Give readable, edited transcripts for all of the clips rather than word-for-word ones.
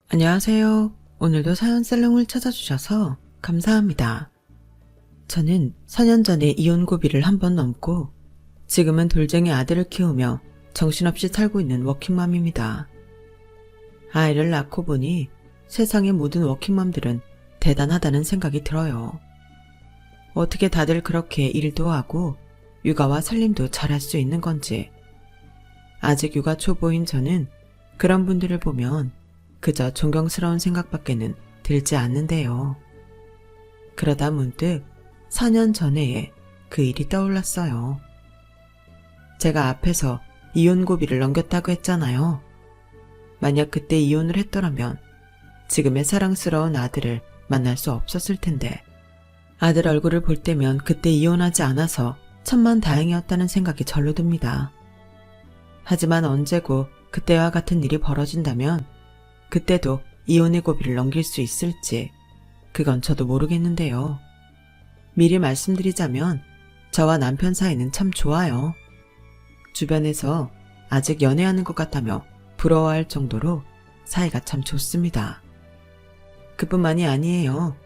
안녕하세요. 오늘도 사연살롱을 찾아주셔서 감사합니다. 저는 4년 전에 이혼 고비를 한 번 넘고 지금은 돌쟁이 아들을 키우며 정신없이 살고 있는 워킹맘입니다. 아이를 낳고 보니 세상의 모든 워킹맘들은 대단하다는 생각이 들어요. 어떻게 다들 그렇게 일도 하고 육아와 살림도 잘할 수 있는 건지. 아직 육아 초보인 저는 그런 분들을 보면 그저 존경스러운 생각밖에는 들지 않는데요. 그러다 문득 4년 전에 그 일이 떠올랐어요. 제가 앞에서 이혼 고비를 넘겼다고 했잖아요. 만약 그때 이혼을 했더라면 지금의 사랑스러운 아들을 만날 수 없었을 텐데, 아들 얼굴을 볼 때면 그때 이혼하지 않아서 천만다행이었다는 생각이 절로 듭니다. 하지만 언제고 그때와 같은 일이 벌어진다면 그때도 이혼의 고비를 넘길 수 있을지 그건 저도 모르겠는데요. 미리 말씀드리자면 저와 남편 사이는 참 좋아요. 주변에서 아직 연애하는 것 같다며 부러워할 정도로 사이가 참 좋습니다. 그뿐만이 아니에요.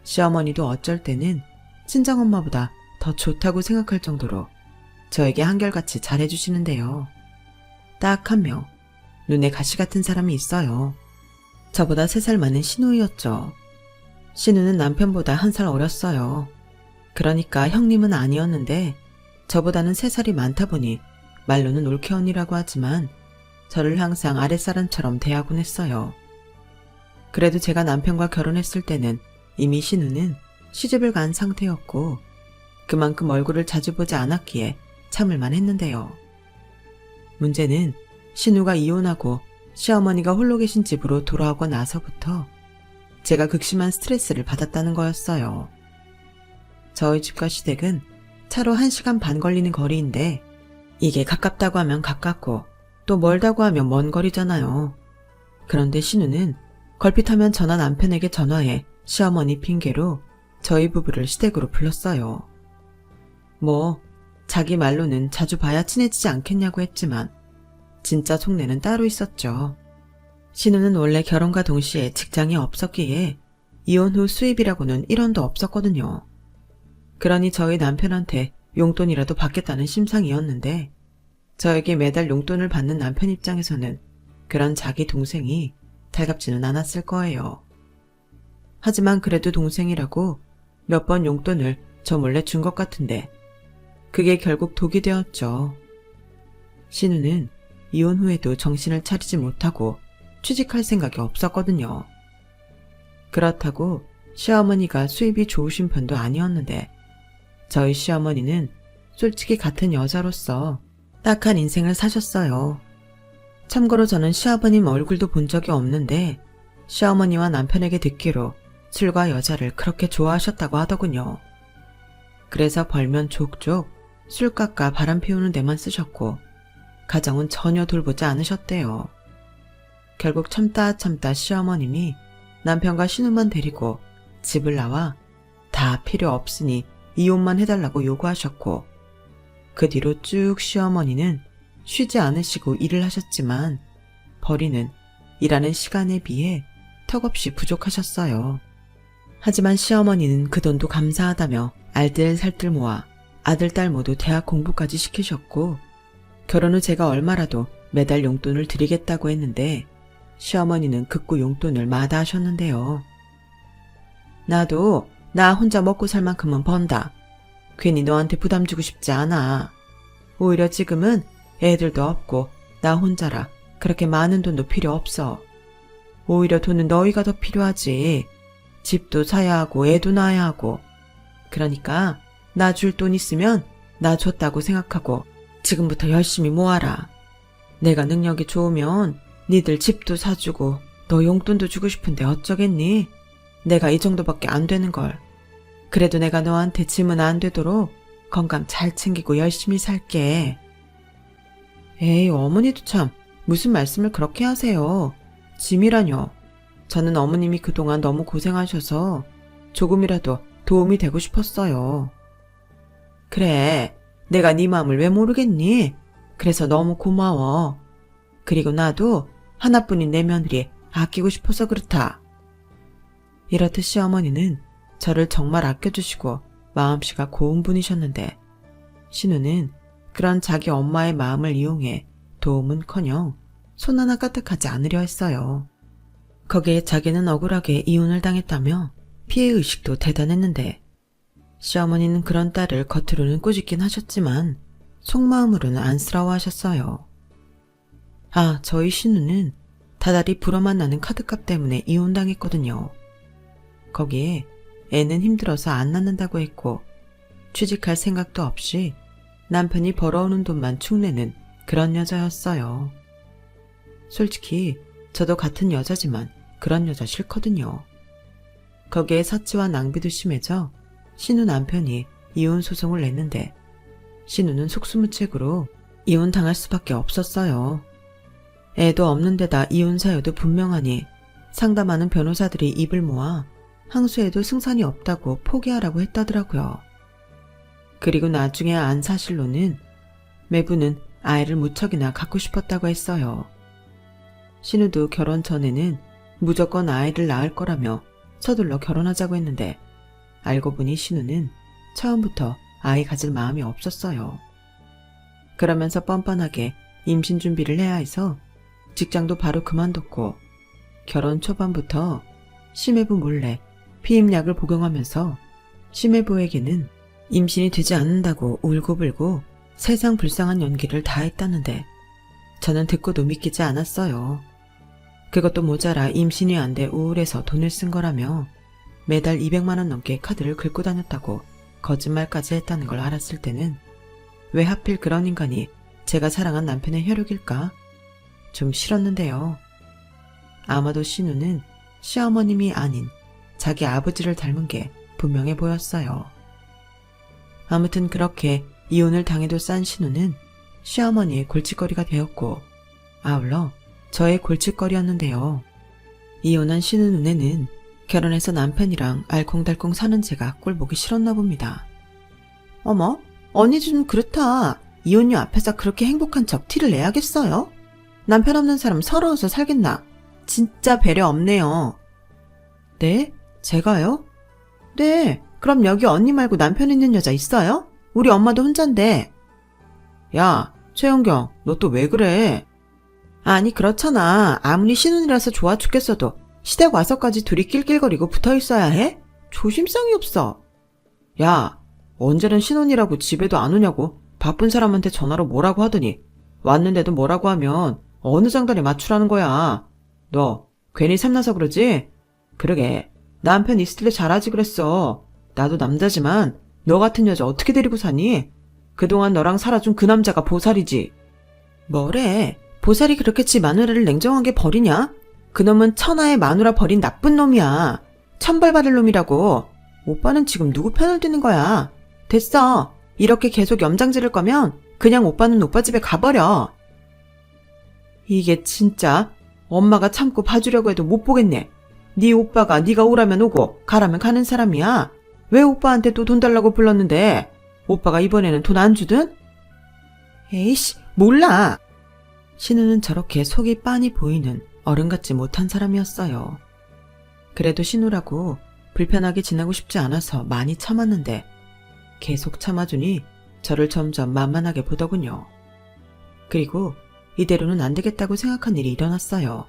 시어머니도 어쩔 때는 친정엄마보다 더 좋다고 생각할 정도로 저에게 한결같이 잘해주시는데요. 딱 한 명, 눈에 가시 같은 사람이 있어요. 저보다 3살 많은 신우이였죠. 신우는 남편보다 1살 어렸어요. 그러니까 형님은 아니었는데 저보다는 3살이 많다 보니 말로는 올케 언니라고 하지만 저를 항상 아랫사람처럼 대하곤 했어요. 그래도 제가 남편과 결혼했을 때는 이미 신우는 시집을 간 상태였고 그만큼 얼굴을 자주 보지 않았기에 참을만 했는데요. 문제는 신우가 이혼하고 시어머니가 홀로 계신 집으로 돌아오고 나서부터 제가 극심한 스트레스를 받았다는 거였어요. 저희 집과 시댁은 차로 1시간 반 걸리는 거리인데 이게 가깝다고 하면 가깝고 또 멀다고 하면 먼 거리잖아요. 그런데 신우는 걸핏하면 저나 남편에게 전화해 시어머니 핑계로 저희 부부를 시댁으로 불렀어요. 뭐 자기 말로는 자주 봐야 친해지지 않겠냐고 했지만 진짜 속내는 따로 있었죠. 신우는 원래 결혼과 동시에 직장이 없었기에 이혼 후 수입이라고는 1원도 없었거든요. 그러니 저희 남편한테 용돈이라도 받겠다는 심상이었는데 저에게 매달 용돈을 받는 남편 입장에서는 그런 자기 동생이 달갑지는 않았을 거예요. 하지만 그래도 동생이라고 몇 번 용돈을 저 몰래 준 것 같은데 그게 결국 독이 되었죠. 신우는 이혼 후에도 정신을 차리지 못하고 취직할 생각이 없었거든요. 그렇다고 시어머니가 수입이 좋으신 편도 아니었는데 저희 시어머니는 솔직히 같은 여자로서 딱한 인생을 사셨어요. 참고로 저는 시아버님 얼굴도 본 적이 없는데 시어머니와 남편에게 듣기로 술과 여자를 그렇게 좋아하셨다고 하더군요. 그래서 벌면 족족 술값과 바람 피우는 데만 쓰셨고 가정은 전혀 돌보지 않으셨대요. 결국 참다 시어머님이 남편과 신우만 데리고 집을 나와 다 필요 없으니 이혼만 해달라고 요구하셨고 그 뒤로 쭉 시어머니는 쉬지 않으시고 일을 하셨지만 벌이는 일하는 시간에 비해 턱없이 부족하셨어요. 하지만 시어머니는 그 돈도 감사하다며 알뜰살뜰 모아 아들, 딸 모두 대학 공부까지 시키셨고 결혼 후 제가 얼마라도 매달 용돈을 드리겠다고 했는데 시어머니는 극구 용돈을 마다하셨는데요. 나도 나 혼자 먹고 살 만큼은 번다. 괜히 너한테 부담 주고 싶지 않아. 오히려 지금은 애들도 없고 나 혼자라 그렇게 많은 돈도 필요 없어. 오히려 돈은 너희가 더 필요하지. 집도 사야 하고 애도 낳아야 하고. 그러니까 나 줄 돈 있으면 나 줬다고 생각하고 지금부터 열심히 모아라. 내가 능력이 좋으면 니들 집도 사주고 너 용돈도 주고 싶은데 어쩌겠니? 내가 이 정도밖에 안 되는걸. 그래도 내가 너한테 짐은 안 되도록 건강 잘 챙기고 열심히 살게. 에이, 어머니도 참 무슨 말씀을 그렇게 하세요. 짐이라뇨. 저는 어머님이 그동안 너무 고생하셔서 조금이라도 도움이 되고 싶었어요. 그래, 내가 네 마음을 왜 모르겠니? 그래서 너무 고마워. 그리고 나도 하나뿐인 내 며느리 아끼고 싶어서 그렇다. 이렇듯 시어머니는 저를 정말 아껴주시고 마음씨가 고운 분이셨는데 신우는 그런 자기 엄마의 마음을 이용해 도움은커녕 손 하나 까딱하지 않으려 했어요. 거기에 자기는 억울하게 이혼을 당했다며 피해의식도 대단했는데 시어머니는 그런 딸을 겉으로는 꾸짖긴 하셨지만 속마음으로는 안쓰러워하셨어요. 아, 저희 신우는 다달이 불어만 나는 카드값 때문에 이혼당했거든요. 거기에 애는 힘들어서 안 낳는다고 했고 취직할 생각도 없이 남편이 벌어오는 돈만 축내는 그런 여자였어요. 솔직히 저도 같은 여자지만 그런 여자 싫거든요. 거기에 사치와 낭비도 심해져 신우 남편이 이혼 소송을 냈는데 신우는 속수무책으로 이혼당할 수밖에 없었어요. 애도 없는 데다 이혼 사유도 분명하니 상담하는 변호사들이 입을 모아 항소해도 승산이 없다고 포기하라고 했다더라고요. 그리고 나중에 안 사실로는 매부는 아이를 무척이나 갖고 싶었다고 했어요. 신우도 결혼 전에는 무조건 아이를 낳을 거라며 서둘러 결혼하자고 했는데 알고 보니 신우는 처음부터 아이 가질 마음이 없었어요. 그러면서 뻔뻔하게 임신 준비를 해야 해서 직장도 바로 그만뒀고 결혼 초반부터 심해부 몰래 피임약을 복용하면서 심해부에게는 임신이 되지 않는다고 울고불고 세상 불쌍한 연기를 다 했다는데 저는 듣고도 믿기지 않았어요. 그것도 모자라 임신이 안 돼 우울해서 돈을 쓴 거라며 매달 200만 원 넘게 카드를 긁고 다녔다고 거짓말까지 했다는 걸 알았을 때는 왜 하필 그런 인간이 제가 사랑한 남편의 혈육일까? 좀 싫었는데요. 아마도 신우는 시어머님이 아닌 자기 아버지를 닮은 게 분명해 보였어요. 아무튼 그렇게 이혼을 당해도 싼 신우는 시어머니의 골칫거리가 되었고 아울러 저의 골칫거리였는데요. 이혼한 신우 눈에는 결혼해서 남편이랑 알콩달콩 사는 제가 꼴보기 싫었나 봅니다. 어머, 언니 좀 그렇다. 이혼녀 앞에서 그렇게 행복한 척 티를 내야겠어요? 남편 없는 사람 서러워서 살겠나? 진짜 배려 없네요. 네? 제가요? 네, 그럼 여기 언니 말고 남편 있는 여자 있어요? 우리 엄마도 혼잔데. 야, 최영경, 너 또 왜 그래? 아니 그렇잖아. 아무리 신혼이라서 좋아 죽겠어도 시댁 와서까지 둘이 낄낄거리고 붙어있어야 해? 조심성이 없어. 야, 언제는 신혼이라고 집에도 안 오냐고 바쁜 사람한테 전화로 뭐라고 하더니 왔는데도 뭐라고 하면 어느 장단에 맞추라는 거야. 너 괜히 샘나서 그러지? 그러게 남편 있을 때 잘하지 그랬어. 나도 남자지만 너 같은 여자 어떻게 데리고 사니? 그동안 너랑 살아준 그 남자가 보살이지. 뭐래? 보살이 그렇게 지 마누라를 냉정하게 버리냐? 그놈은 천하의 마누라 버린 나쁜 놈이야. 천벌받을 놈이라고. 오빠는 지금 누구 편을 드는 거야? 됐어. 이렇게 계속 염장 지를 거면 그냥 오빠는 오빠 집에 가버려. 이게 진짜 엄마가 참고 봐주려고 해도 못 보겠네. 네 오빠가 네가 오라면 오고 가라면 가는 사람이야. 왜 오빠한테 또 돈 달라고 불렀는데? 오빠가 이번에는 돈 안 주든? 에이씨, 몰라. 신우는 저렇게 속이 빤히 보이는 어른같지 못한 사람이었어요. 그래도 신우라고 불편하게 지내고 싶지 않아서 많이 참았는데 계속 참아주니 저를 점점 만만하게 보더군요. 그리고 이대로는 안 되겠다고 생각한 일이 일어났어요.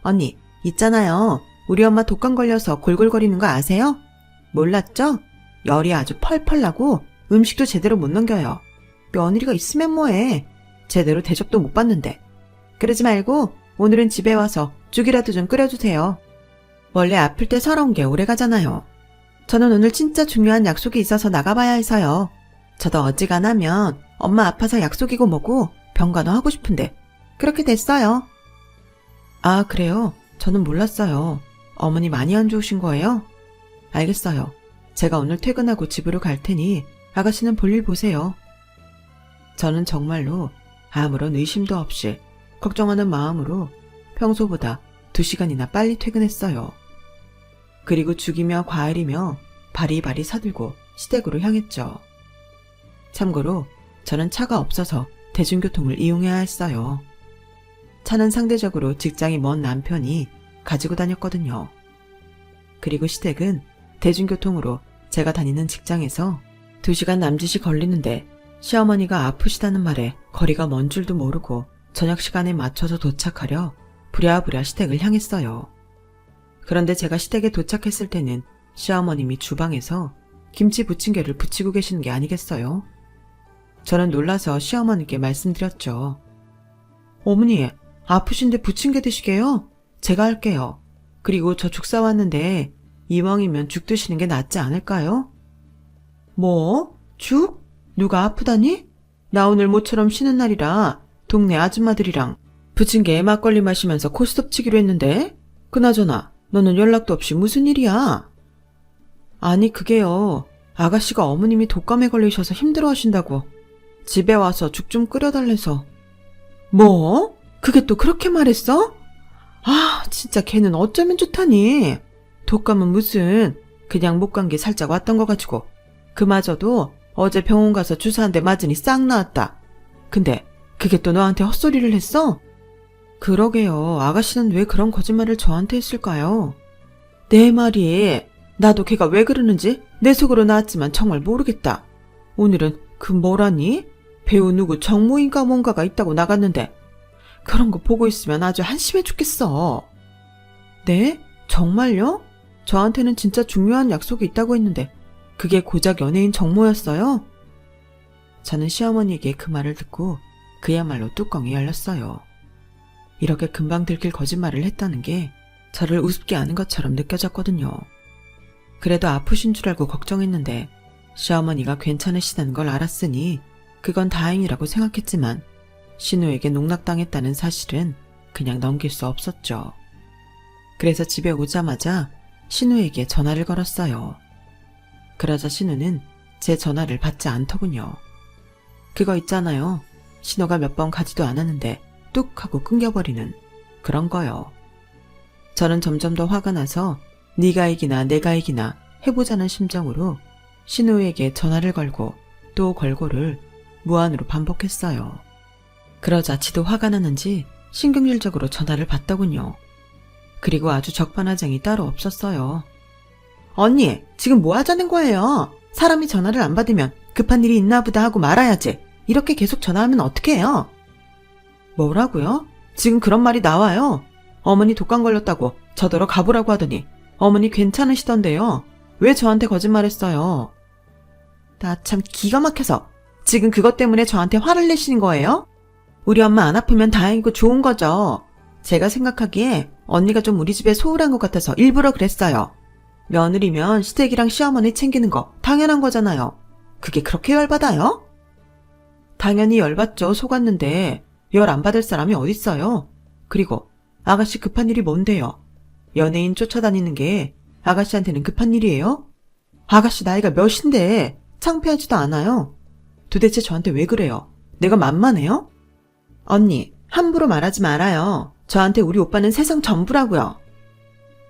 언니, 있잖아요. 우리 엄마 독감 걸려서 골골거리는 거 아세요? 몰랐죠? 열이 아주 펄펄 나고 음식도 제대로 못 넘겨요. 며느리가 있으면 뭐해. 제대로 대접도 못 받는데. 그러지 말고 오늘은 집에 와서 죽이라도 좀 끓여주세요. 원래 아플 때 서러운 게 오래가잖아요. 저는 오늘 진짜 중요한 약속이 있어서 나가봐야 해서요. 저도 어지간하면 엄마 아파서 약속이고 뭐고 병간호 하고 싶은데 그렇게 됐어요. 아, 그래요? 저는 몰랐어요. 어머니 많이 안 좋으신 거예요? 알겠어요. 제가 오늘 퇴근하고 집으로 갈 테니 아가씨는 볼일 보세요. 저는 정말로 아무런 의심도 없이 걱정하는 마음으로 평소보다 2시간이나 빨리 퇴근했어요. 그리고 죽이며 과일이며 바리바리 사들고 시댁으로 향했죠. 참고로 저는 차가 없어서 대중교통을 이용해야 했어요. 차는 상대적으로 직장이 먼 남편이 가지고 다녔거든요. 그리고 시댁은 대중교통으로 제가 다니는 직장에서 2시간 남짓이 걸리는데 시어머니가 아프시다는 말에 거리가 먼 줄도 모르고 저녁 시간에 맞춰서 도착하려 부랴부랴 시댁을 향했어요. 그런데 제가 시댁에 도착했을 때는 시어머님이 주방에서 김치 부침개를 부치고 계시는 게 아니겠어요? 저는 놀라서 시어머니께 말씀드렸죠. 어머니, 아프신데 부침개 드시게요? 제가 할게요. 그리고 저 죽 사왔는데 이왕이면 죽 드시는 게 낫지 않을까요? 뭐? 죽? 누가 아프다니? 나 오늘 모처럼 쉬는 날이라 동네 아줌마들이랑 부침개에 막걸리 마시면서 코스톱 치기로 했는데 그나저나 너는 연락도 없이 무슨 일이야? 아니 그게요. 아가씨가 어머님이 독감에 걸리셔서 힘들어하신다고 집에 와서 죽 좀 끓여달래서. 뭐? 그게 또 그렇게 말했어? 아 진짜 걔는 어쩌면 좋다니. 독감은 무슨 그냥 목 감기 살짝 왔던 거 가지고 그마저도 어제 병원 가서 주사 한 대 맞으니 싹 나았다. 근데 그게 또 너한테 헛소리를 했어? 그러게요. 아가씨는 왜 그런 거짓말을 저한테 했을까요? 내 말이 나도 걔가 왜 그러는지 내 속으로 나왔지만 정말 모르겠다. 오늘은 그 뭐라니? 배우 누구 정모인가 뭔가가 있다고 나갔는데 그런 거 보고 있으면 아주 한심해 죽겠어. 네? 정말요? 저한테는 진짜 중요한 약속이 있다고 했는데 그게 고작 연예인 정모였어요? 저는 시어머니에게 그 말을 듣고 그야말로 뚜껑이 열렸어요. 이렇게 금방 들킬 거짓말을 했다는 게 저를 우습게 아는 것처럼 느껴졌거든요. 그래도 아프신 줄 알고 걱정했는데 시어머니가 괜찮으시다는 걸 알았으니 그건 다행이라고 생각했지만 신우에게 농락당했다는 사실은 그냥 넘길 수 없었죠. 그래서 집에 오자마자 신우에게 전화를 걸었어요. 그러자 신우는 제 전화를 받지 않더군요. 그거 있잖아요. 신호가 몇 번 가지도 않았는데 뚝 하고 끊겨버리는 그런 거요. 저는 점점 더 화가 나서 네가 이기나 내가 이기나 해보자는 심정으로 신우에게 전화를 걸고 또 걸고를 무한으로 반복했어요. 그러자 지도 화가 나는지 신경질적으로 전화를 받더군요. 그리고 아주 적반하장이 따로 없었어요. 언니, 지금 뭐 하자는 거예요? 사람이 전화를 안 받으면 급한 일이 있나 보다 하고 말아야지. 이렇게 계속 전화하면 어떡해요? 뭐라고요? 지금 그런 말이 나와요. 어머니 독감 걸렸다고 저더러 가보라고 하더니 어머니 괜찮으시던데요. 왜 저한테 거짓말했어요? 나 참 기가 막혀서 지금 그것 때문에 저한테 화를 내시는 거예요? 우리 엄마 안 아프면 다행이고 좋은 거죠. 제가 생각하기에 언니가 좀 우리 집에 소홀한 것 같아서 일부러 그랬어요. 며느리면 시댁이랑 시어머니 챙기는 거 당연한 거잖아요. 그게 그렇게 열받아요? 당연히 열받죠. 속았는데 열 안 받을 사람이 어딨어요. 그리고 아가씨 급한 일이 뭔데요? 연예인 쫓아다니는 게 아가씨한테는 급한 일이에요? 아가씨 나이가 몇인데 창피하지도 않아요. 도대체 저한테 왜 그래요? 내가 만만해요? 언니, 함부로 말하지 말아요. 저한테 우리 오빠는 세상 전부라고요.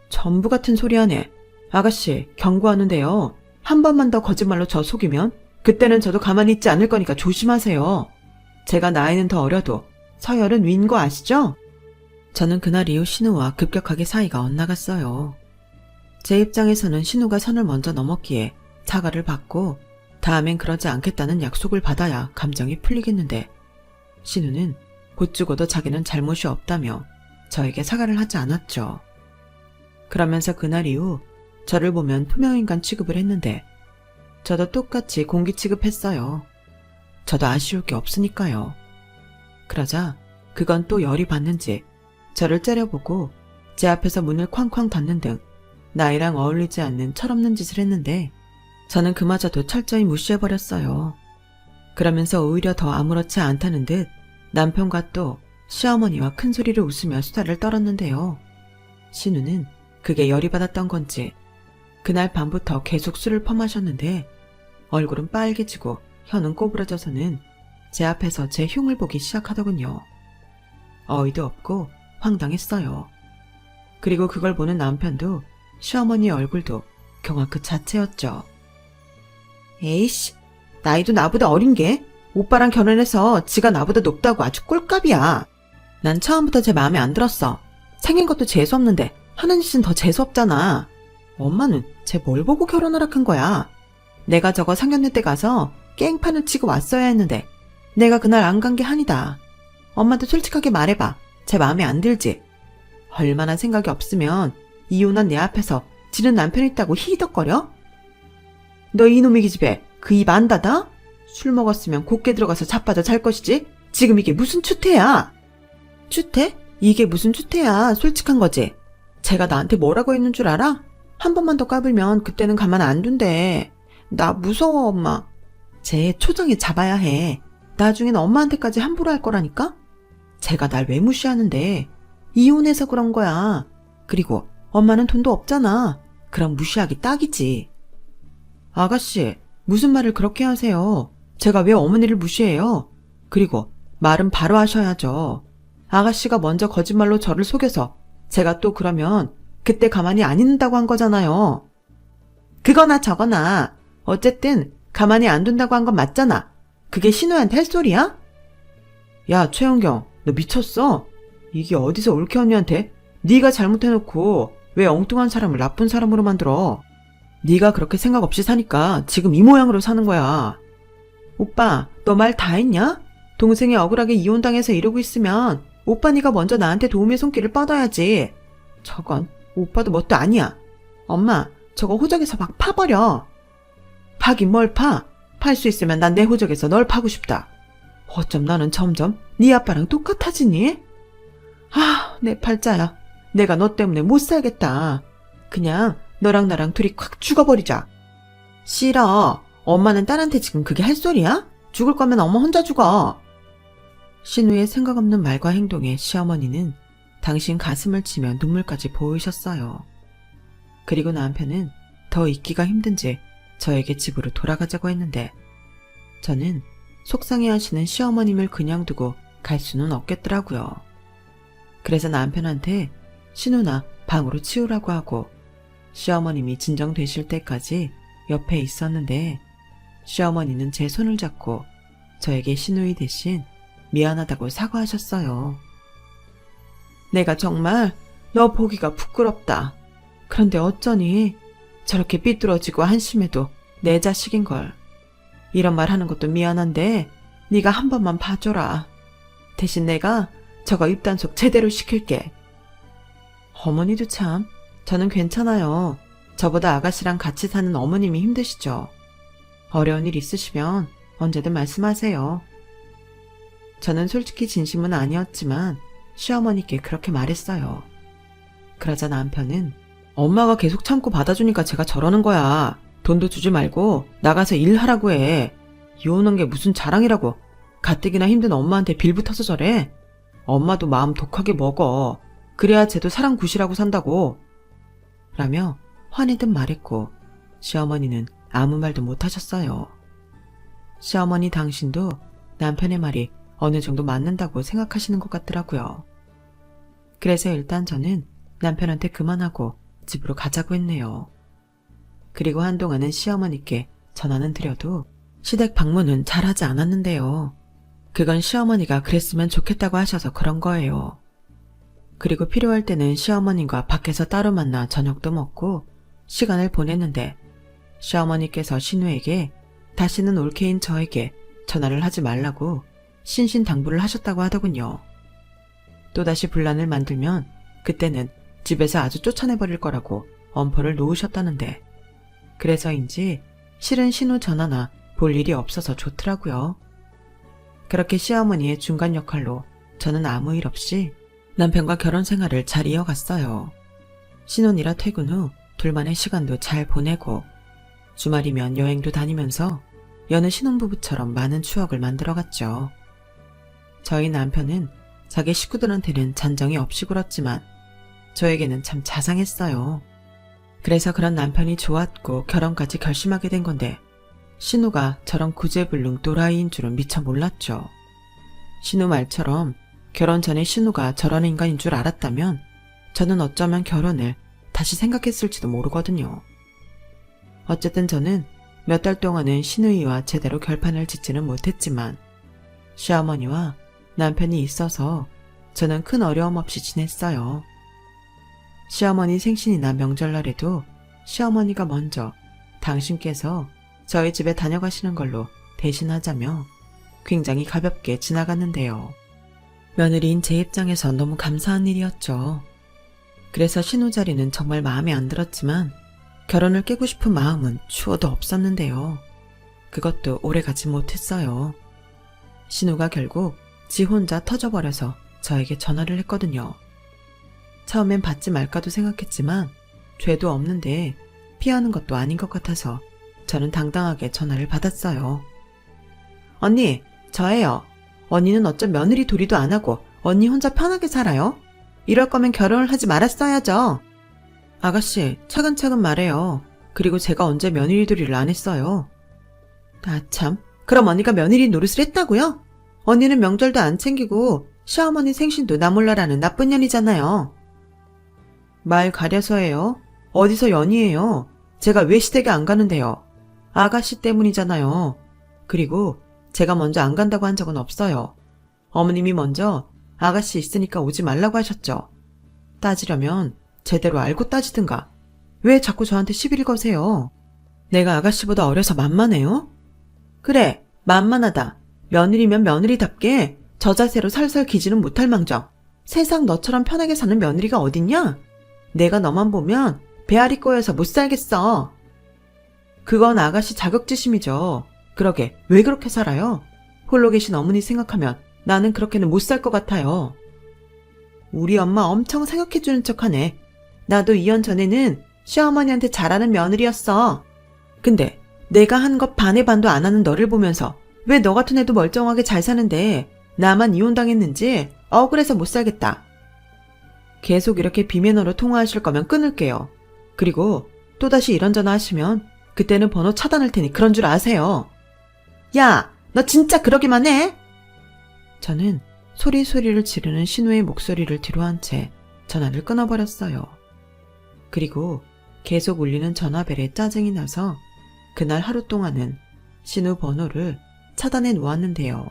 전부 같은 소리 하네. 아가씨, 경고하는데요. 한 번만 더 거짓말로 저 속이면 그때는 저도 가만히 있지 않을 거니까 조심하세요. 제가 나이는 더 어려도 서열은 위인 거 아시죠? 저는 그날 이후 신우와 급격하게 사이가 엇나갔어요. 제 입장에서는 신우가 선을 먼저 넘었기에 사과를 받고 다음엔 그러지 않겠다는 약속을 받아야 감정이 풀리겠는데 신우는 곧 죽어도 자기는 잘못이 없다며 저에게 사과를 하지 않았죠. 그러면서 그날 이후 저를 보면 투명인간 취급을 했는데 저도 똑같이 공기 취급했어요. 저도 아쉬울 게 없으니까요. 그러자 그건 또 열이 받는지 저를 째려보고 제 앞에서 문을 쾅쾅 닫는 등 나이랑 어울리지 않는 철없는 짓을 했는데 저는 그마저도 철저히 무시해버렸어요. 그러면서 오히려 더 아무렇지 않다는 듯 남편과 또 시어머니와 큰 소리를 웃으며 수다를 떨었는데요. 신우는 그게 열이 받았던 건지 그날 밤부터 계속 술을 퍼마셨는데 얼굴은 빨개지고 혀는 꼬부러져서는 제 앞에서 제 흉을 보기 시작하더군요. 어이도 없고 황당했어요. 그리고 그걸 보는 남편도 시어머니의 얼굴도 경악 그 자체였죠. 에이씨, 나이도 나보다 어린 게 오빠랑 결혼해서 지가 나보다 높다고 아주 꼴값이야. 난 처음부터 제 마음에 안 들었어. 생긴 것도 재수없는데 하는 짓은 더 재수없잖아. 엄마는 쟤 뭘 보고 결혼하라 큰 거야. 내가 저거 상견례 때 가서 깽판을 치고 왔어야 했는데 내가 그날 안 간 게 한이다. 엄마도 솔직하게 말해봐. 제 마음에 안 들지? 얼마나 생각이 없으면 이혼한 내 앞에서 지는 남편 있다고 히덕거려? 너 이놈의 기집애 그 입 안 닫아? 술 먹었으면 곱게 들어가서 자빠져 잘 것이지? 지금 이게 무슨 추태야? 추태? 이게 무슨 추태야? 솔직한 거지? 제가 나한테 뭐라고 했는 줄 알아? 한 번만 더 까불면 그때는 가만 안 둔대. 나 무서워 엄마. 쟤 초장에 잡아야 해. 나중엔 엄마한테까지 함부로 할 거라니까? 쟤가 날 왜 무시하는데? 이혼해서 그런 거야. 그리고 엄마는 돈도 없잖아. 그럼 무시하기 딱이지. 아가씨, 무슨 말을 그렇게 하세요? 제가 왜 어머니를 무시해요? 그리고 말은 바로 하셔야죠. 아가씨가 먼저 거짓말로 저를 속여서 제가 또 그러면 그때 가만히 안 있는다고 한 거잖아요. 그거나 저거나 어쨌든 가만히 안 둔다고 한 건 맞잖아. 그게 신우한테 할 소리야? 야, 최은경, 너 미쳤어? 이게 어디서 올케 언니한테 네가 잘못해놓고 왜 엉뚱한 사람을 나쁜 사람으로 만들어? 네가 그렇게 생각 없이 사니까 지금 이 모양으로 사는 거야. 오빠, 너 말 다 했냐? 동생이 억울하게 이혼당해서 이러고 있으면 오빠 네가 먼저 나한테 도움의 손길을 뻗어야지. 저건 오빠도 뭣도 아니야. 엄마, 저거 호적에서 막 파버려. 파긴 뭘 파? 팔 수 있으면 난 내 호적에서 널 파고 싶다. 어쩜 나는 점점 네 아빠랑 똑같아지니? 아, 내 팔자야. 내가 너 때문에 못 살겠다. 그냥 너랑 나랑 둘이 콱 죽어버리자. 싫어. 엄마는 딸한테 지금 그게 할 소리야? 죽을 거면 엄마 혼자 죽어. 신우의 생각 없는 말과 행동에 시어머니는 당신 가슴을 치며 눈물까지 보이셨어요. 그리고 남편은 더 있기가 힘든지 저에게 집으로 돌아가자고 했는데 저는 속상해하시는 시어머님을 그냥 두고 갈 수는 없겠더라고요. 그래서 남편한테 신우나 방으로 치우라고 하고 시어머님이 진정되실 때까지 옆에 있었는데 시어머니는 제 손을 잡고 저에게 시누이 대신 미안하다고 사과하셨어요. 내가 정말 너 보기가 부끄럽다. 그런데 어쩌니 저렇게 삐뚤어지고 한심해도 내 자식인걸. 이런 말 하는 것도 미안한데 네가 한 번만 봐줘라. 대신 내가 저거 입단속 제대로 시킬게. 어머니도 참, 저는 괜찮아요. 저보다 아가씨랑 같이 사는 어머님이 힘드시죠. 어려운 일 있으시면 언제든 말씀하세요. 저는 솔직히 진심은 아니었지만 시어머니께 그렇게 말했어요. 그러자 남편은 엄마가 계속 참고 받아주니까 제가 저러는 거야. 돈도 주지 말고 나가서 일하라고 해. 이혼한 게 무슨 자랑이라고. 가뜩이나 힘든 엄마한테 빌붙어서 저래. 엄마도 마음 독하게 먹어. 그래야 쟤도 사람 구실하고 산다고. 라며 화내듯 말했고 시어머니는 아무 말도 못하셨어요. 시어머니 당신도 남편의 말이 어느 정도 맞는다고 생각하시는 것 같더라고요. 그래서 일단 저는 남편한테 그만하고 집으로 가자고 했네요. 그리고 한동안은 시어머니께 전화는 드려도 시댁 방문은 잘하지 않았는데요. 그건 시어머니가 그랬으면 좋겠다고 하셔서 그런 거예요. 그리고 필요할 때는 시어머님과 밖에서 따로 만나 저녁도 먹고 시간을 보냈는데 시어머니께서 신우에게 다시는 올케인 저에게 전화를 하지 말라고 신신당부를 하셨다고 하더군요. 또다시 분란을 만들면 그때는 집에서 아주 쫓아내버릴 거라고 엄포를 놓으셨다는데 그래서인지 실은 신우 전화나 볼 일이 없어서 좋더라고요. 그렇게 시어머니의 중간 역할로 저는 아무 일 없이 남편과 결혼 생활을 잘 이어갔어요. 신혼이라 퇴근 후 둘만의 시간도 잘 보내고 주말이면 여행도 다니면서 여느 신혼부부처럼 많은 추억을 만들어갔죠. 저희 남편은 자기 식구들한테는 잔정이 없이 굴었지만 저에게는 참 자상했어요. 그래서 그런 남편이 좋았고 결혼까지 결심하게 된 건데 신우가 저런 구제불능 또라이인 줄은 미처 몰랐죠. 신우 말처럼 결혼 전에 신우가 저런 인간인 줄 알았다면 저는 어쩌면 결혼을 다시 생각했을지도 모르거든요. 어쨌든 저는 몇 달 동안은 신우이와 제대로 결판을 짓지는 못했지만 시어머니와 남편이 있어서 저는 큰 어려움 없이 지냈어요. 시어머니 생신이나 명절날에도 시어머니가 먼저 당신께서 저희 집에 다녀가시는 걸로 대신하자며 굉장히 가볍게 지나갔는데요. 며느리인 제 입장에서 너무 감사한 일이었죠. 그래서 신우 자리는 정말 마음에 안 들었지만 결혼을 깨고 싶은 마음은 추워도 없었는데요. 그것도 오래가지 못했어요. 신우가 결국 지 혼자 터져버려서 저에게 전화를 했거든요. 처음엔 받지 말까도 생각했지만 죄도 없는데 피하는 것도 아닌 것 같아서 저는 당당하게 전화를 받았어요. 언니, 저예요. 언니는 어쩜 며느리 도리도 안 하고 언니 혼자 편하게 살아요? 이럴 거면 결혼을 하지 말았어야죠. 아가씨, 차근차근 말해요. 그리고 제가 언제 며느리 도리를 안 했어요. 아 참, 그럼 언니가 며느리 노릇을 했다고요? 언니는 명절도 안 챙기고 시어머니 생신도 나 몰라라는 나쁜 년이잖아요. 말 가려서 해요. 어디서 연이에요. 제가 왜 시댁에 안 가는데요. 아가씨 때문이잖아요. 그리고 제가 먼저 안 간다고 한 적은 없어요. 어머님이 먼저 아가씨 있으니까 오지 말라고 하셨죠. 따지려면 제대로 알고 따지든가. 왜 자꾸 저한테 시비를 거세요? 내가 아가씨보다 어려서 만만해요? 그래, 만만하다. 며느리면 며느리답게 저 자세로 살살 기지는 못할 망정. 세상 너처럼 편하게 사는 며느리가 어딨냐? 내가 너만 보면 배앓이 꼬여서 못 살겠어. 그건 아가씨 자격지심이죠. 그러게 왜 그렇게 살아요? 홀로 계신 어머니 생각하면 나는 그렇게는 못 살 것 같아요. 우리 엄마 엄청 생각해주는 척하네. 나도 이혼 전에는 시어머니한테 잘하는 며느리였어. 근데 내가 한 것 반의 반도 안 하는 너를 보면서 왜 너 같은 애도 멀쩡하게 잘 사는데 나만 이혼당했는지 억울해서 못 살겠다. 계속 이렇게 비매너로 통화하실 거면 끊을게요. 그리고 또다시 이런 전화 하시면 그때는 번호 차단할 테니 그런 줄 아세요. 야, 너 진짜 그러기만 해? 저는 소리소리를 지르는 신우의 목소리를 뒤로한 채 전화를 끊어버렸어요. 그리고 계속 울리는 전화벨에 짜증이 나서 그날 하루 동안은 신우 번호를 차단해 놓았는데요.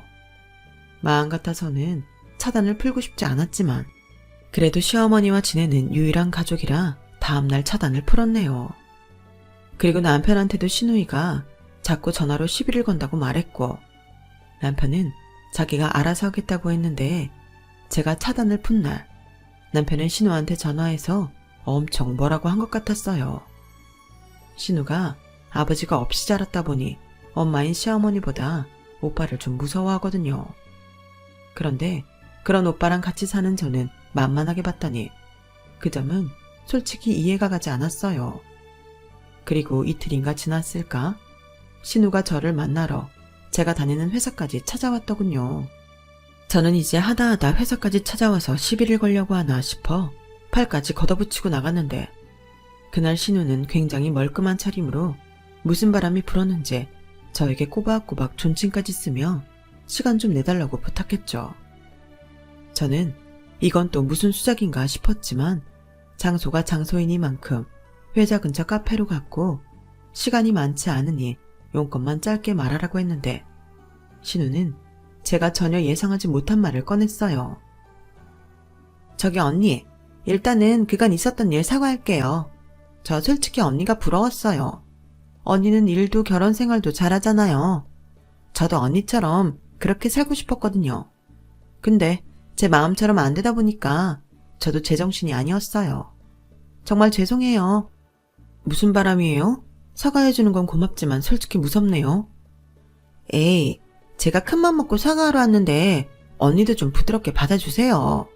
마음 같아서는 차단을 풀고 싶지 않았지만 그래도 시어머니와 지내는 유일한 가족이라 다음날 차단을 풀었네요. 그리고 남편한테도 신우이가 자꾸 전화로 시비를 건다고 말했고 남편은 자기가 알아서 하겠다고 했는데 제가 차단을 푼 날 남편은 신우한테 전화해서 엄청 뭐라고 한 것 같았어요. 신우가 아버지가 없이 자랐다 보니 엄마인 시어머니보다 오빠를 좀 무서워하거든요. 그런데 그런 오빠랑 같이 사는 저는 만만하게 봤더니 그 점은 솔직히 이해가 가지 않았어요. 그리고 이틀인가 지났을까? 신우가 저를 만나러 제가 다니는 회사까지 찾아왔더군요. 저는 이제 하다하다 회사까지 찾아와서 시비를 걸려고 하나 싶어 팔까지 걷어붙이고 나갔는데 그날 신우는 굉장히 멀끔한 차림으로 무슨 바람이 불었는지 저에게 꼬박꼬박 존칭까지 쓰며 시간 좀 내달라고 부탁했죠. 저는 이건 또 무슨 수작인가 싶었지만 장소가 장소이니만큼 회사 근처 카페로 갔고 시간이 많지 않으니 용건만 짧게 말하라고 했는데 신우는 제가 전혀 예상하지 못한 말을 꺼냈어요. 저기 언니, 일단은 그간 있었던 일 사과할게요. 저 솔직히 언니가 부러웠어요. 언니는 일도 결혼 생활도 잘하잖아요. 저도 언니처럼 그렇게 살고 싶었거든요. 근데 제 마음처럼 안 되다 보니까 저도 제정신이 아니었어요. 정말 죄송해요. 무슨 바람이에요? 사과해주는 건 고맙지만 솔직히 무섭네요. 에이, 제가 큰맘 먹고 사과하러 왔는데 언니도 좀 부드럽게 받아주세요.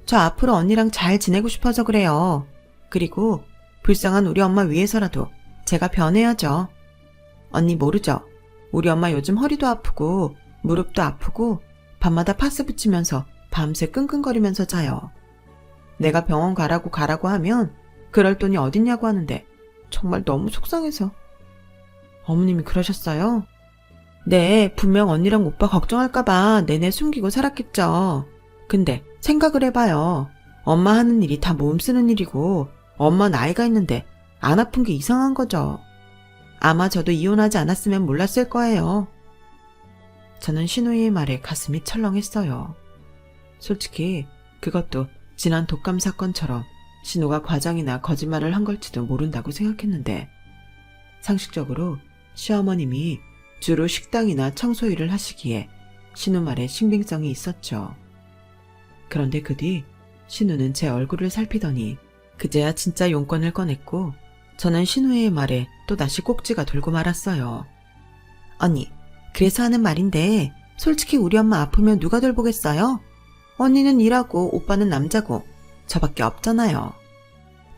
저 앞으로 언니랑 잘 지내고 싶어서 그래요. 그리고 불쌍한 우리 엄마 위해서라도 제가 변해야죠. 언니 모르죠? 우리 엄마 요즘 허리도 아프고 무릎도 아프고 밤마다 파스 붙이면서 밤새 끙끙거리면서 자요. 내가 병원 가라고 하면 그럴 돈이 어딨냐고 하는데 정말 너무 속상해서. 어머님이 그러셨어요? 네, 분명 언니랑 오빠 걱정할까봐 내내 숨기고 살았겠죠. 근데 생각을 해봐요. 엄마 하는 일이 다 몸 쓰는 일이고 엄마 나이가 있는데 안 아픈 게 이상한 거죠. 아마 저도 이혼하지 않았으면 몰랐을 거예요. 저는 신우이의 말에 가슴이 철렁했어요. 솔직히 그것도 지난 독감 사건처럼 신우가 과장이나 거짓말을 한 걸지도 모른다고 생각했는데 상식적으로 시어머님이 주로 식당이나 청소 일을 하시기에 신우 말에 신빙성이 있었죠. 그런데 그 뒤 신우는 제 얼굴을 살피더니 그제야 진짜 용건을 꺼냈고 저는 신우의 말에 또다시 꼭지가 돌고 말았어요. 언니, 그래서 하는 말인데 솔직히 우리 엄마 아프면 누가 돌보겠어요? 언니는 일하고 오빠는 남자고 저밖에 없잖아요.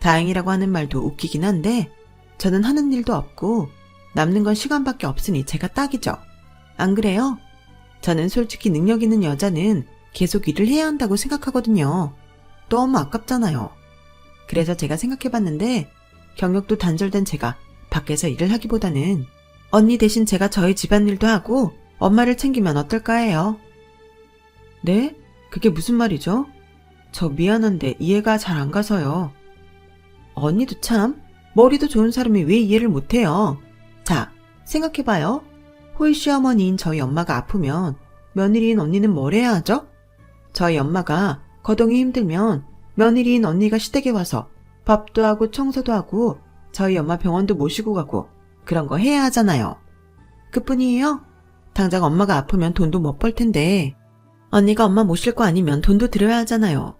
다행이라고 하는 말도 웃기긴 한데 저는 하는 일도 없고 남는 건 시간밖에 없으니 제가 딱이죠. 안 그래요? 저는 솔직히 능력 있는 여자는 계속 일을 해야 한다고 생각하거든요. 너무 아깝잖아요. 그래서 제가 생각해봤는데 경력도 단절된 제가 밖에서 일을 하기보다는 언니 대신 제가 저희 집안일도 하고 엄마를 챙기면 어떨까 해요. 네? 그게 무슨 말이죠? 저 미안한데 이해가 잘 안 가서요. 언니도 참 머리도 좋은 사람이 왜 이해를 못해요. 자, 생각해봐요. 호의 시어머니인 저희 엄마가 아프면 며느리인 언니는 뭘 해야 하죠? 저희 엄마가 거동이 힘들면 며느리인 언니가 시댁에 와서 밥도 하고 청소도 하고 저희 엄마 병원도 모시고 가고 그런 거 해야 하잖아요. 그뿐이에요? 당장 엄마가 아프면 돈도 못 벌 텐데 언니가 엄마 모실 거 아니면 돈도 들여야 하잖아요.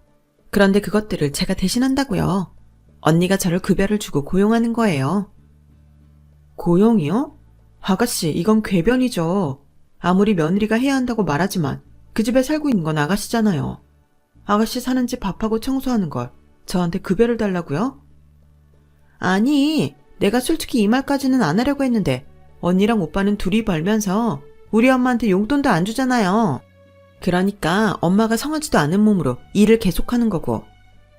그런데 그것들을 제가 대신한다고요. 언니가 저를 급여를 주고 고용하는 거예요. 고용이요? 아가씨, 이건 궤변이죠. 아무리 며느리가 해야 한다고 말하지만 그 집에 살고 있는 건 아가씨잖아요. 아가씨 사는 집 밥하고 청소하는 걸 저한테 급여를 달라고요? 아니, 내가 솔직히 이 말까지는 안 하려고 했는데 언니랑 오빠는 둘이 벌면서 우리 엄마한테 용돈도 안 주잖아요. 그러니까 엄마가 성하지도 않은 몸으로 일을 계속하는 거고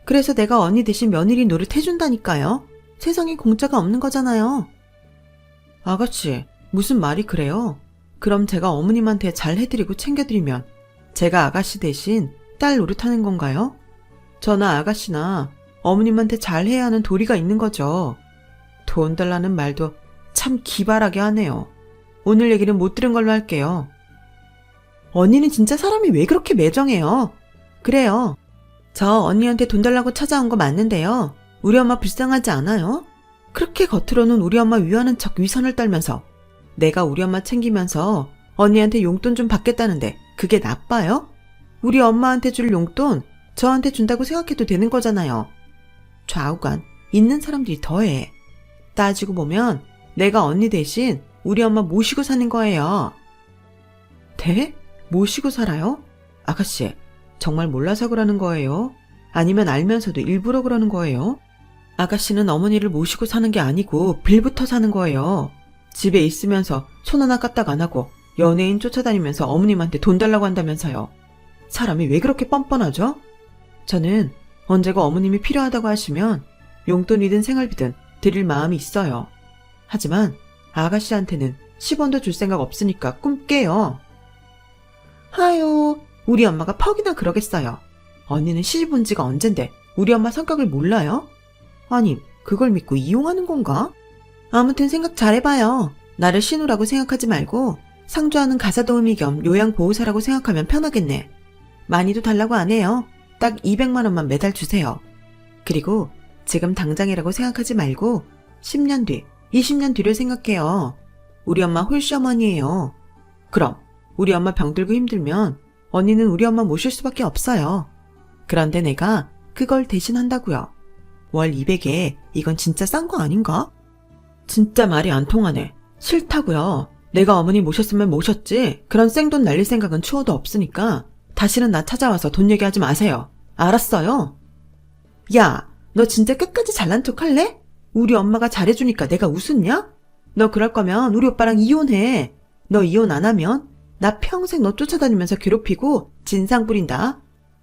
그래서 내가 언니 대신 며느리 노릇 해준다니까요. 세상에 공짜가 없는 거잖아요. 아가씨, 무슨 말이 그래요? 그럼 제가 어머님한테 잘 해드리고 챙겨드리면 제가 아가씨 대신 딸 노릇하는 건가요? 저나 아가씨나 어머님한테 잘 해야 하는 도리가 있는 거죠. 돈 달라는 말도 참 기발하게 하네요. 오늘 얘기는 못 들은 걸로 할게요. 언니는 진짜 사람이 왜 그렇게 매정해요? 그래요. 저 언니한테 돈 달라고 찾아온 거 맞는데요. 우리 엄마 불쌍하지 않아요? 그렇게 겉으로는 우리 엄마 위하는 척 위선을 떨면서 내가 우리 엄마 챙기면서 언니한테 용돈 좀 받겠다는데 그게 나빠요? 우리 엄마한테 줄 용돈 저한테 준다고 생각해도 되는 거잖아요. 좌우간 있는 사람들이 더해. 따지고 보면 내가 언니 대신 우리 엄마 모시고 사는 거예요. 네? 모시고 살아요? 아가씨, 정말 몰라서 그러는 거예요? 아니면 알면서도 일부러 그러는 거예요? 아가씨는 어머니를 모시고 사는 게 아니고 빌부터 사는 거예요. 집에 있으면서 손 하나 까딱 안 하고 연예인 쫓아다니면서 어머님한테 돈 달라고 한다면서요. 사람이 왜 그렇게 뻔뻔하죠? 저는 언제가 어머님이 필요하다고 하시면 용돈이든 생활비든 드릴 마음이 있어요. 하지만 아가씨한테는 10원도 줄 생각 없으니까 꿈 깨요. 하요, 우리 엄마가 퍽이나 그러겠어요. 언니는 시집 온 지가 언젠데 우리 엄마 성격을 몰라요? 아니, 그걸 믿고 이용하는 건가? 아무튼 생각 잘해봐요. 나를 신우라고 생각하지 말고 상주하는 가사도우미 겸 요양보호사라고 생각하면 편하겠네. 많이도 달라고 안 해요. 딱 200만 원만 매달 주세요. 그리고 지금 당장이라고 생각하지 말고 10년 뒤, 20년 뒤를 생각해요. 우리 엄마 홀시어머니예요. 그럼 우리 엄마 병들고 힘들면 언니는 우리 엄마 모실 수밖에 없어요. 그런데 내가 그걸 대신한다고요. 월 200에 이건 진짜 싼 거 아닌가? 진짜 말이 안 통하네. 싫다고요. 내가 어머니 모셨으면 모셨지 그런 생돈 날릴 생각은 추워도 없으니까 다시는 나 찾아와서 돈 얘기하지 마세요. 알았어요? 야, 너 진짜 끝까지 잘난 척 할래? 우리 엄마가 잘해주니까 내가 웃었냐? 너 그럴 거면 우리 오빠랑 이혼해. 너 이혼 안 하면 나 평생 너 쫓아다니면서 괴롭히고 진상 부린다.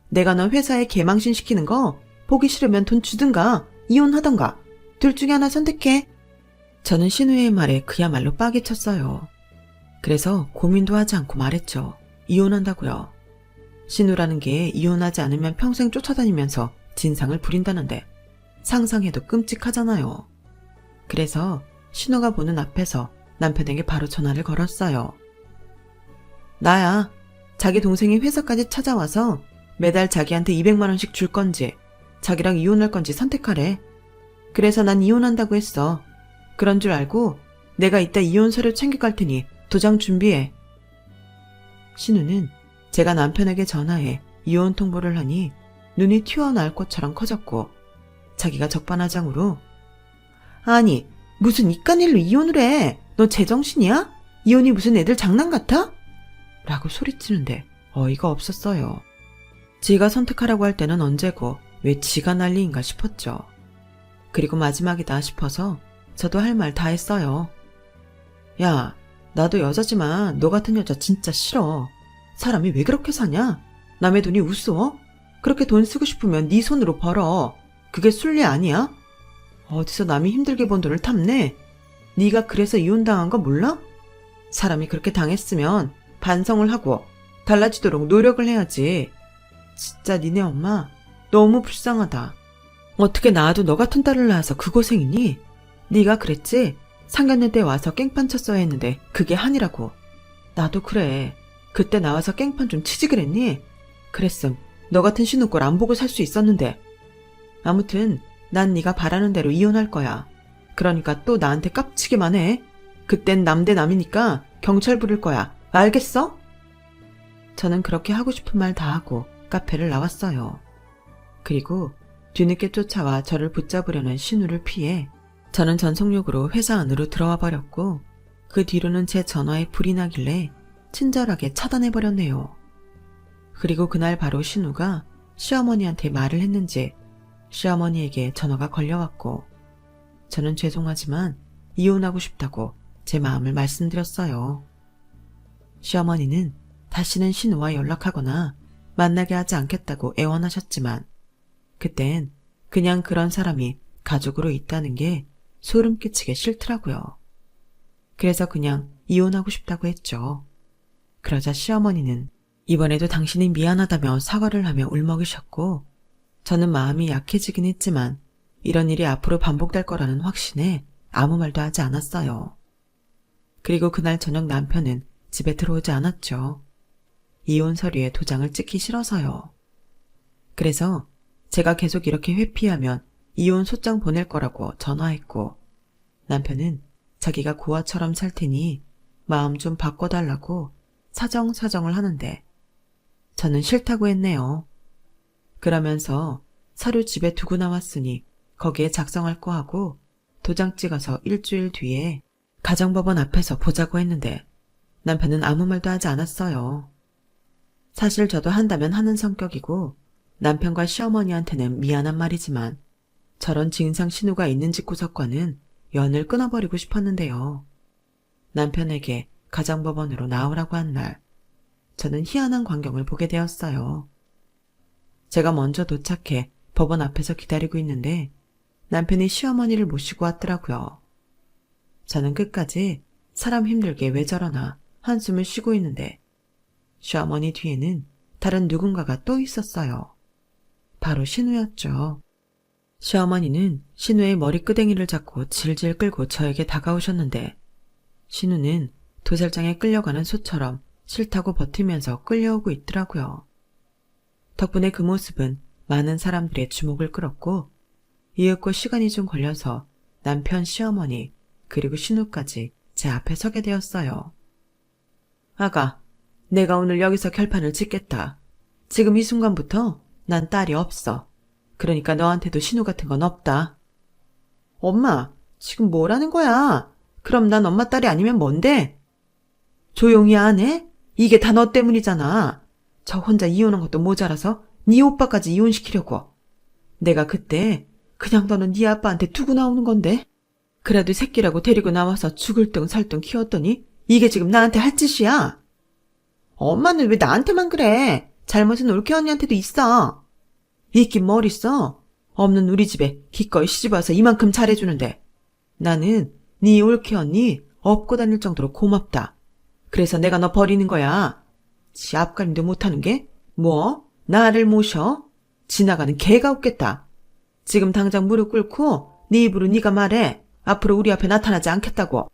내가 너 회사에 개망신 시키는 거 보기 싫으면 돈 주든가 이혼하던가 둘 중에 하나 선택해. 저는 신우의 말에 그야말로 빡이 쳤어요. 그래서 고민도 하지 않고 말했죠. 이혼한다고요. 신우라는 게 이혼하지 않으면 평생 쫓아다니면서 진상을 부린다는데 상상해도 끔찍하잖아요. 그래서 신우가 보는 앞에서 남편에게 바로 전화를 걸었어요. 나야. 자기 동생이 회사까지 찾아와서 매달 자기한테 200만 원씩 줄 건지 자기랑 이혼할 건지 선택하래. 그래서 난 이혼한다고 했어. 그런 줄 알고 내가 이따 이혼 서류 챙겨갈 테니 도장 준비해. 신우는 제가 남편에게 전화해 이혼 통보를 하니 눈이 튀어나올 것처럼 커졌고 자기가 적반하장으로 아니 무슨 이깟 일로 이혼을 해. 너 제정신이야? 이혼이 무슨 애들 장난 같아? 라고 소리치는데 어이가 없었어요. 지가 선택하라고 할 때는 언제고 왜 지가 난리인가 싶었죠. 그리고 마지막이다 싶어서 저도 할 말 다 했어요. 야, 나도 여자지만 너 같은 여자 진짜 싫어. 사람이 왜 그렇게 사냐? 남의 돈이 우스워? 그렇게 돈 쓰고 싶으면 네 손으로 벌어. 그게 순리 아니야? 어디서 남이 힘들게 번 돈을 탐내? 네가 그래서 이혼당한 거 몰라? 사람이 그렇게 당했으면 반성을 하고 달라지도록 노력을 해야지. 진짜 니네 엄마 너무 불쌍하다. 어떻게 낳아도 너 같은 딸을 낳아서 그 고생이니? 네가 그랬지? 상견례 때 와서 깽판 쳤어야 했는데 그게 한이라고. 나도 그래. 그때 나와서 깽판 좀 치지 그랬니? 그랬음 너 같은 신우 꼴 안 보고 살 수 있었는데. 아무튼 난 네가 바라는 대로 이혼할 거야. 그러니까 또 나한테 깝치기만 해. 그땐 남 대 남이니까 경찰 부를 거야. 알겠어? 저는 그렇게 하고 싶은 말 다 하고 카페를 나왔어요. 그리고 뒤늦게 쫓아와 저를 붙잡으려는 신우를 피해 저는 전속력으로 회사 안으로 들어와 버렸고 그 뒤로는 제 전화에 불이 나길래 친절하게 차단해버렸네요. 그리고 그날 바로 신우가 시어머니한테 말을 했는지 시어머니에게 전화가 걸려왔고 저는 죄송하지만 이혼하고 싶다고 제 마음을 말씀드렸어요. 시어머니는 다시는 신우와 연락하거나 만나게 하지 않겠다고 애원하셨지만 그땐 그냥 그런 사람이 가족으로 있다는 게 소름 끼치게 싫더라고요. 그래서 그냥 이혼하고 싶다고 했죠. 그러자 시어머니는 이번에도 당신이 미안하다며 사과를 하며 울먹이셨고 저는 마음이 약해지긴 했지만 이런 일이 앞으로 반복될 거라는 확신에 아무 말도 하지 않았어요. 그리고 그날 저녁 남편은 집에 들어오지 않았죠. 이혼 서류에 도장을 찍기 싫어서요. 그래서 제가 계속 이렇게 회피하면 이혼 소장 보낼 거라고 전화했고 남편은 자기가 고아처럼 살 테니 마음 좀 바꿔달라고 사정사정을 하는데 저는 싫다고 했네요. 그러면서 서류 집에 두고 나왔으니 거기에 작성할 거 하고 도장 찍어서 일주일 뒤에 가정법원 앞에서 보자고 했는데 남편은 아무 말도 하지 않았어요. 사실 저도 한다면 하는 성격이고 남편과 시어머니한테는 미안한 말이지만 저런 진상 신우가 있는 집구석과는 연을 끊어버리고 싶었는데요. 남편에게 가정법원으로 나오라고 한 날 저는 희한한 광경을 보게 되었어요. 제가 먼저 도착해 법원 앞에서 기다리고 있는데 남편이 시어머니를 모시고 왔더라고요. 저는 끝까지 사람 힘들게 왜 저러나 한숨을 쉬고 있는데 시어머니 뒤에는 다른 누군가가 또 있었어요. 바로 신우였죠. 시어머니는 신우의 머리끄댕이를 잡고 질질 끌고 저에게 다가오셨는데 신우는 도살장에 끌려가는 소처럼 싫다고 버티면서 끌려오고 있더라고요. 덕분에 그 모습은 많은 사람들의 주목을 끌었고 이윽고 시간이 좀 걸려서 남편, 시어머니 그리고 신우까지 제 앞에 서게 되었어요. 아가, 내가 오늘 여기서 결판을 짓겠다. 지금 이 순간부터 난 딸이 없어. 그러니까 너한테도 신우 같은 건 없다. 엄마, 지금 뭐라는 거야? 그럼 난 엄마 딸이 아니면 뭔데? 조용히 안 해? 이게 다 너 때문이잖아. 저 혼자 이혼한 것도 모자라서 네 오빠까지 이혼시키려고. 내가 그때 그냥 너는 네 아빠한테 두고 나오는 건데. 그래도 새끼라고 데리고 나와서 죽을 둥 살 둥 키웠더니 이게 지금 나한테 할 짓이야. 엄마는 왜 나한테만 그래? 잘못은 올케 언니한테도 있어. 있긴 뭘 있어? 없는 우리 집에 기꺼이 시집와서 이만큼 잘해주는데. 나는 네 올케 언니 업고 다닐 정도로 고맙다. 그래서 내가 너 버리는 거야. 지 앞가림도 못하는 게? 뭐? 나를 모셔? 지나가는 개가 없겠다. 지금 당장 무릎 꿇고 네 입으로 네가 말해. 앞으로 우리 앞에 나타나지 않겠다고.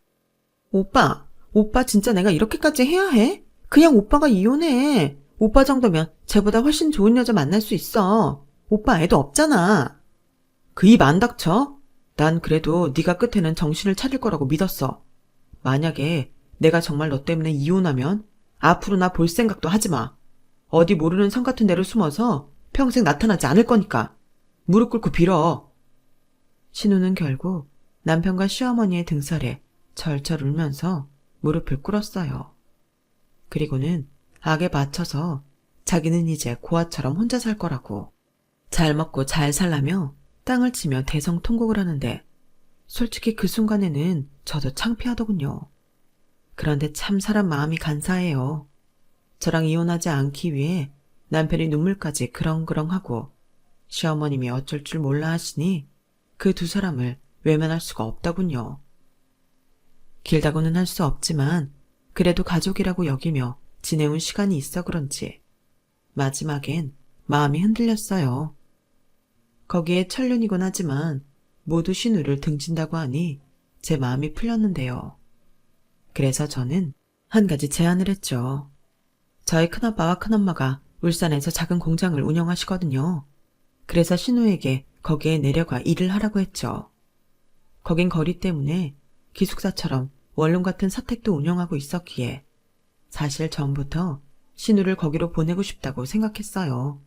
오빠 진짜 내가 이렇게까지 해야 해? 그냥 오빠가 이혼해. 오빠 정도면 쟤보다 훨씬 좋은 여자 만날 수 있어. 오빠 애도 없잖아. 그 입 안 닥쳐? 난 그래도 네가 끝에는 정신을 차릴 거라고 믿었어. 만약에 내가 정말 너 때문에 이혼하면 앞으로 나 볼 생각도 하지 마. 어디 모르는 성 같은 데로 숨어서 평생 나타나지 않을 거니까. 무릎 꿇고 빌어. 신우는 결국 남편과 시어머니의 등살에 절절 울면서 무릎을 꿇었어요. 그리고는 악에 맞춰서 자기는 이제 고아처럼 혼자 살 거라고, 잘 먹고 잘 살라며 땅을 치며 대성통곡을 하는데, 솔직히 그 순간에는 저도 창피하더군요. 그런데 참 사람 마음이 간사해요. 저랑 이혼하지 않기 위해 남편이 눈물까지 그렁그렁하고 시어머님이 어쩔 줄 몰라 하시니 그 두 사람을 외면할 수가 없더군요. 길다고는 할 수 없지만 그래도 가족이라고 여기며 지내온 시간이 있어 그런지 마지막엔 마음이 흔들렸어요. 거기에 천륜이곤 하지만 모두 신우를 등진다고 하니 제 마음이 풀렸는데요. 그래서 저는 한 가지 제안을 했죠. 저희 큰아빠와 큰엄마가 울산에서 작은 공장을 운영하시거든요. 그래서 신우에게 거기에 내려가 일을 하라고 했죠. 거긴 거리 때문에 기숙사처럼 원룸 같은 사택도 운영하고 있었기에 사실 전부터 신우를 거기로 보내고 싶다고 생각했어요.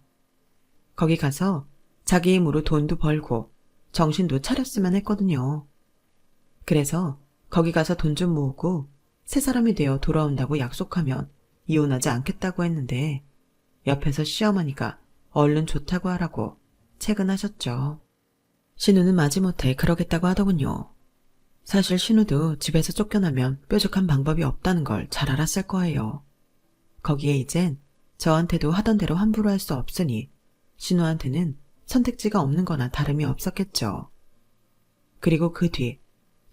거기 가서 자기 힘으로 돈도 벌고 정신도 차렸으면 했거든요. 그래서 거기 가서 돈 좀 모으고 새 사람이 되어 돌아온다고 약속하면 이혼하지 않겠다고 했는데 옆에서 시어머니가 얼른 좋다고 하라고 채근하셨죠. 신우는 마지못해 그러겠다고 하더군요. 사실 신우도 집에서 쫓겨나면 뾰족한 방법이 없다는 걸 잘 알았을 거예요. 거기에 이젠 저한테도 하던 대로 함부로 할 수 없으니 신우한테는 선택지가 없는 거나 다름이 없었겠죠. 그리고 그 뒤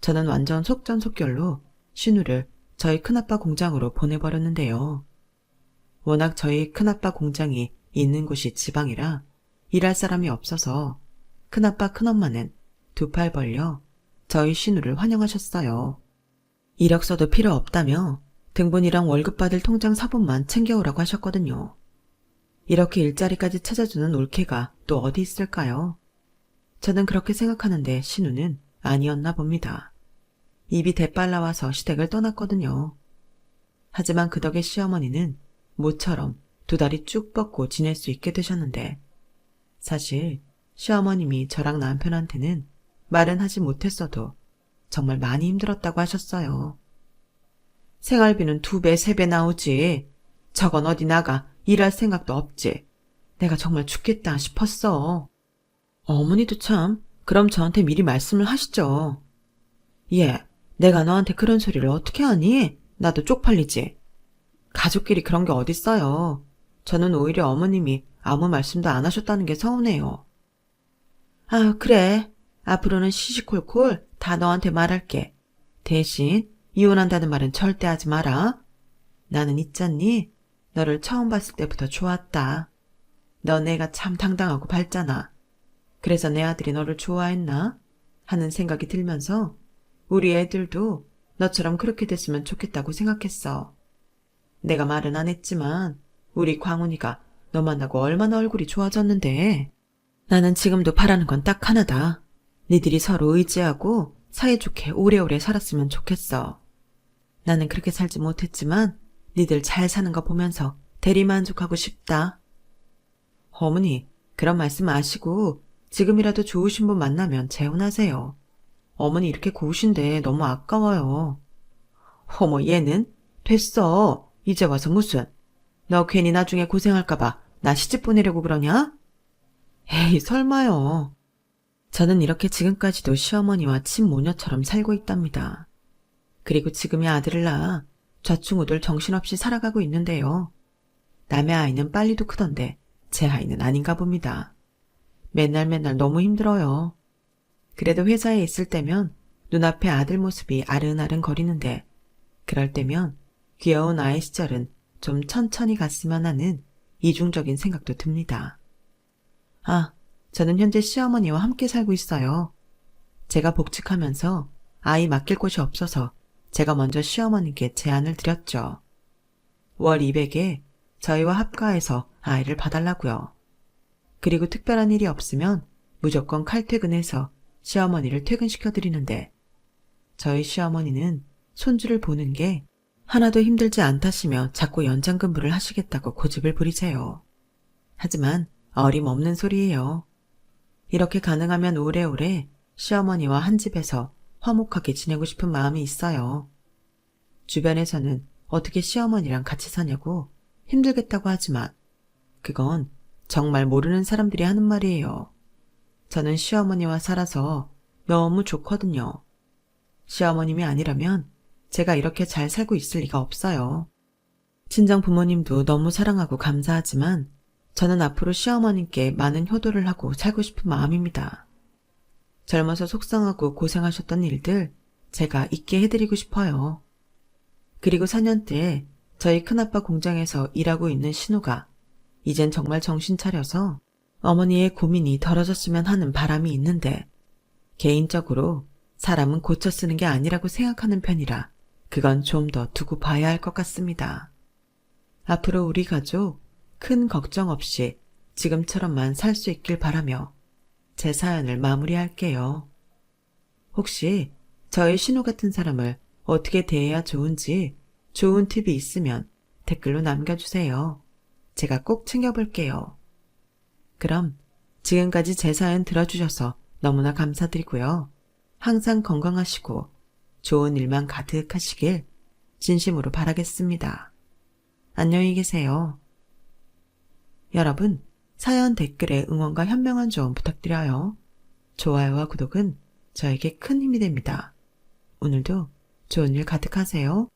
저는 완전 속전속결로 신우를 저희 큰아빠 공장으로 보내버렸는데요. 워낙 저희 큰아빠 공장이 있는 곳이 지방이라 일할 사람이 없어서 큰아빠 큰엄마는 두 팔 벌려 저희 신우를 환영하셨어요. 이력서도 필요 없다며 등본이랑 월급 받을 통장 사본만 챙겨오라고 하셨거든요. 이렇게 일자리까지 찾아주는 올케가 또 어디 있을까요? 저는 그렇게 생각하는데 신우는 아니었나 봅니다. 입이 대빨라와서 시댁을 떠났거든요. 하지만 그 덕에 시어머니는 모처럼 두 다리 쭉 뻗고 지낼 수 있게 되셨는데, 사실 시어머님이 저랑 남편한테는 말은 하지 못했어도 정말 많이 힘들었다고 하셨어요. 생활비는 2배, 3배 나오지. 저건 어디 나가 일할 생각도 없지. 내가 정말 죽겠다 싶었어. 어머니도 참, 그럼 저한테 미리 말씀을 하시죠. 예, 내가 너한테 그런 소리를 어떻게 하니? 나도 쪽팔리지. 가족끼리 그런 게 어딨어요. 저는 오히려 어머님이 아무 말씀도 안 하셨다는 게 서운해요. 아, 그래. 앞으로는 시시콜콜 다 너한테 말할게. 대신 이혼한다는 말은 절대 하지 마라. 나는 있잖니. 너를 처음 봤을 때부터 좋았다. 너 내가 참 당당하고 밝잖아. 그래서 내 아들이 너를 좋아했나? 하는 생각이 들면서 우리 애들도 너처럼 그렇게 됐으면 좋겠다고 생각했어. 내가 말은 안 했지만 우리 광훈이가 너 만나고 얼마나 얼굴이 좋아졌는데. 나는 지금도 바라는 건 딱 하나다. 니들이 서로 의지하고 사이좋게 오래오래 살았으면 좋겠어. 나는 그렇게 살지 못했지만 니들 잘 사는 거 보면서 대리만족하고 싶다. 어머니, 그런 말씀 마시고 지금이라도 좋으신 분 만나면 재혼하세요. 어머니 이렇게 고우신데 너무 아까워요. 어머, 얘는? 됐어. 이제 와서 무슨. 너 괜히 나중에 고생할까봐 나 시집 보내려고 그러냐? 에이, 설마요. 저는 이렇게 지금까지도 시어머니와 친모녀처럼 살고 있답니다. 그리고 지금의 아들을 낳아 좌충우돌 정신없이 살아가고 있는데요. 남의 아이는 빨리도 크던데 제 아이는 아닌가 봅니다. 맨날 너무 힘들어요. 그래도 회사에 있을 때면 눈앞에 아들 모습이 아른아른 거리는데 그럴 때면 귀여운 아이 시절은 좀 천천히 갔으면 하는 이중적인 생각도 듭니다. 아, 저는 현재 시어머니와 함께 살고 있어요. 제가 복직하면서 아이 맡길 곳이 없어서 제가 먼저 시어머니께 제안을 드렸죠. 월 200에 저희와 합가해서 아이를 봐달라고요. 그리고 특별한 일이 없으면 무조건 칼퇴근해서 시어머니를 퇴근시켜드리는데 저희 시어머니는 손주를 보는 게 하나도 힘들지 않다시며 자꾸 연장 근무를 하시겠다고 고집을 부리세요. 하지만 어림없는 소리예요. 이렇게 가능하면 오래오래 시어머니와 한 집에서 화목하게 지내고 싶은 마음이 있어요. 주변에서는 어떻게 시어머니랑 같이 사냐고 힘들겠다고 하지만 그건 정말 모르는 사람들이 하는 말이에요. 저는 시어머니와 살아서 너무 좋거든요. 시어머님이 아니라면 제가 이렇게 잘 살고 있을 리가 없어요. 친정 부모님도 너무 사랑하고 감사하지만 저는 앞으로 시어머님께 많은 효도를 하고 살고 싶은 마음입니다. 젊어서 속상하고 고생하셨던 일들 제가 잊게 해드리고 싶어요. 그리고 4년 때 저희 큰아빠 공장에서 일하고 있는 신우가 이젠 정말 정신 차려서 어머니의 고민이 덜어졌으면 하는 바람이 있는데 개인적으로 사람은 고쳐 쓰는 게 아니라고 생각하는 편이라 그건 좀 더 두고 봐야 할 것 같습니다. 앞으로 우리 가족 큰 걱정 없이 지금처럼만 살 수 있길 바라며 제 사연을 마무리할게요. 혹시 저의 신우 같은 사람을 어떻게 대해야 좋은지 좋은 팁이 있으면 댓글로 남겨주세요. 제가 꼭 챙겨볼게요. 그럼 지금까지 제 사연 들어주셔서 너무나 감사드리고요. 항상 건강하시고 좋은 일만 가득하시길 진심으로 바라겠습니다. 안녕히 계세요. 여러분, 사연 댓글에 응원과 현명한 조언 부탁드려요. 좋아요와 구독은 저에게 큰 힘이 됩니다. 오늘도 좋은 일 가득하세요.